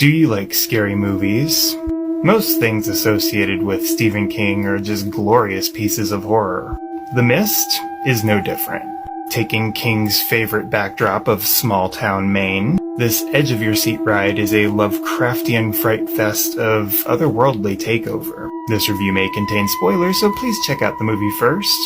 Do you like scary movies? Most things associated with Stephen King are just glorious pieces of horror. The Mist is no different. Taking King's favorite backdrop of small-town Maine, this edge-of-your-seat ride is a Lovecraftian fright fest of otherworldly takeover. This review may contain spoilers, so please check out the movie first.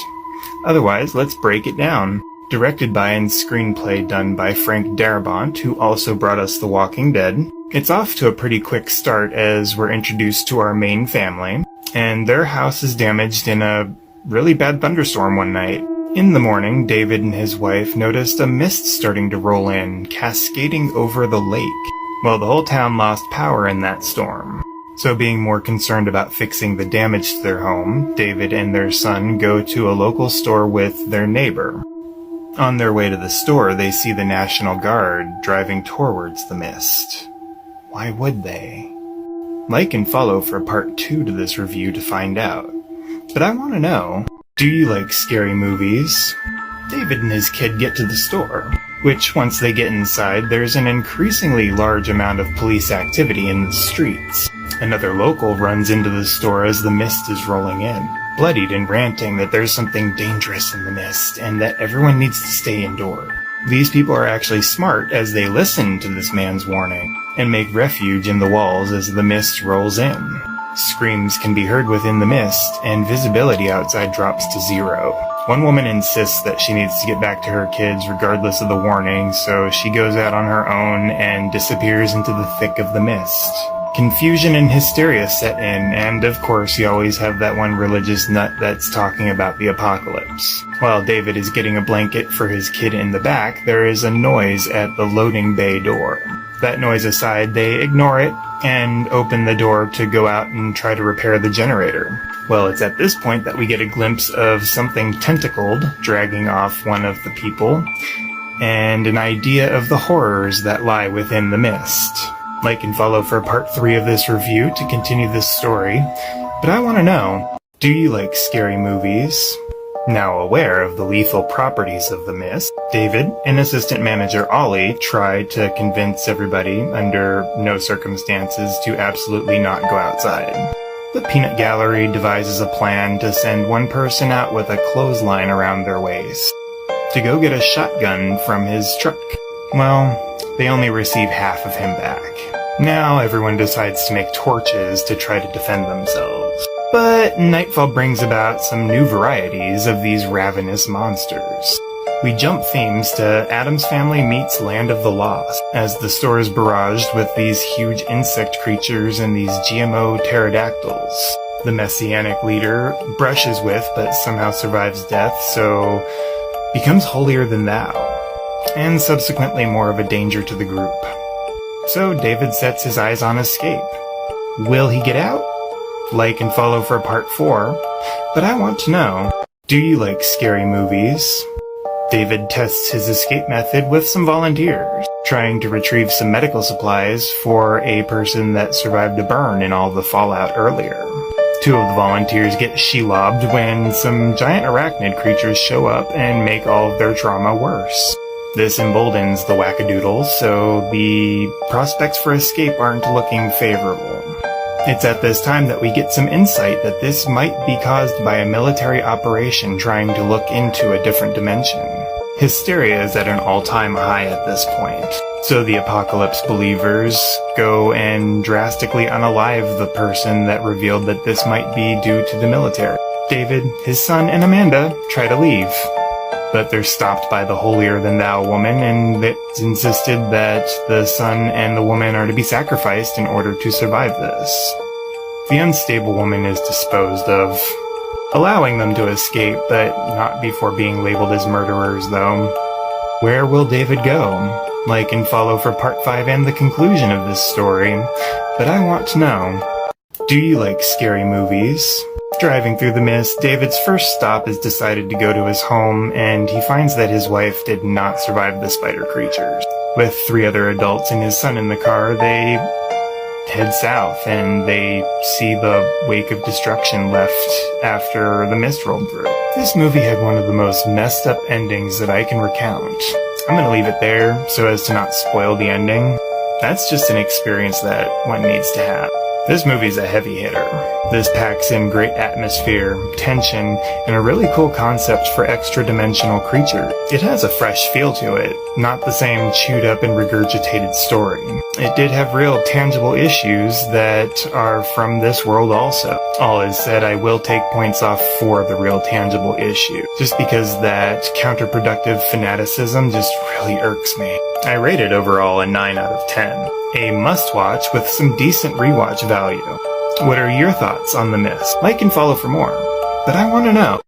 Otherwise, let's break it down. Directed by and screenplay done by Frank Darabont, who also brought us The Walking Dead. It's off to a pretty quick start as we're introduced to our main family, and their house is damaged in a really bad thunderstorm one night. In the morning, David and his wife noticed a mist starting to roll in, cascading over the lake. Well, the whole town lost power in that storm. So being more concerned about fixing the damage to their home, David and their son go to a local store with their neighbor. On their way to the store, they see the National Guard driving towards the mist. Why would they? Like and follow for part 2 to this review to find out. But I want to know, do you like scary movies? David and his kid get to the store, which once they get inside, there's an increasingly large amount of police activity in the streets. Another local runs into the store as the mist is rolling in, bloodied and ranting that there's something dangerous in the mist and that everyone needs to stay indoors. These people are actually smart as they listen to this man's warning and make refuge in the walls as the mist rolls in. Screams can be heard within the mist, and visibility outside drops to 0. One woman insists that she needs to get back to her kids regardless of the warning, so she goes out on her own and disappears into the thick of the mist. Confusion and hysteria set in, and of course you always have that one religious nut that's talking about the apocalypse. While David is getting a blanket for his kid in the back, there is a noise at the loading bay door. That noise aside, they ignore it and open the door to go out and try to repair the generator. Well, it's at this point that we get a glimpse of something tentacled dragging off one of the people, and an idea of the horrors that lie within the mist. Like and follow for part 3 of this review to continue this story, but I want to know, do you like scary movies? Now aware of the lethal properties of the mist, David and assistant manager Ollie try to convince everybody under no circumstances to absolutely not go outside. The peanut gallery devises a plan to send one person out with a clothesline around their waist to go get a shotgun from his truck. Well, they only receive half of him back. Now everyone decides to make torches to try to defend themselves. But nightfall brings about some new varieties of these ravenous monsters. We jump themes to Addams Family meets Land of the Lost, as the store is barraged with these huge insect creatures and these GMO pterodactyls. The Messianic leader brushes with but somehow survives death, so becomes holier than thou, and subsequently more of a danger to the group. So David sets his eyes on escape. Will he get out? Like and follow for part 4, but I want to know, do you like scary movies? David tests his escape method with some volunteers, trying to retrieve some medical supplies for a person that survived a burn in all the fallout earlier. 2 of the volunteers get she-lobbed when some giant arachnid creatures show up and make all of their trauma worse. This emboldens the wackadoodles, so the prospects for escape aren't looking favorable. It's at this time that we get some insight that this might be caused by a military operation trying to look into a different dimension. Hysteria is at an all-time high at this point, so the apocalypse believers go and drastically unalive the person that revealed that this might be due to the military. David, his son, and Amanda try to leave, but they're stopped by the holier-than-thou woman, and it's insisted that the son and the woman are to be sacrificed in order to survive this. The unstable woman is disposed of, allowing them to escape, but not before being labeled as murderers, though. Where will David go? Like and follow for part 5 and the conclusion of this story, but I want to know, do you like scary movies? Driving through the mist, David's first stop is decided to go to his home, and he finds that his wife did not survive the spider creatures. With 3 other adults and his son in the car, they head south, and they see the wake of destruction left after the mist rolled through. This movie had one of the most messed up endings that I can recount. I'm gonna leave it there so as to not spoil the ending. That's just an experience that one needs to have. This movie's a heavy hitter. This packs in great atmosphere, tension, and a really cool concept for extra-dimensional creatures. It has a fresh feel to it, not the same chewed up and regurgitated story. It did have real tangible issues that are from this world also. All is said, I will take points off for the real tangible issue, just because that counterproductive fanaticism just really irks me. I rate it overall a 9 out of 10. A must-watch with some decent rewatch value. What are your thoughts on The Mist? Like and follow for more. But I want to know.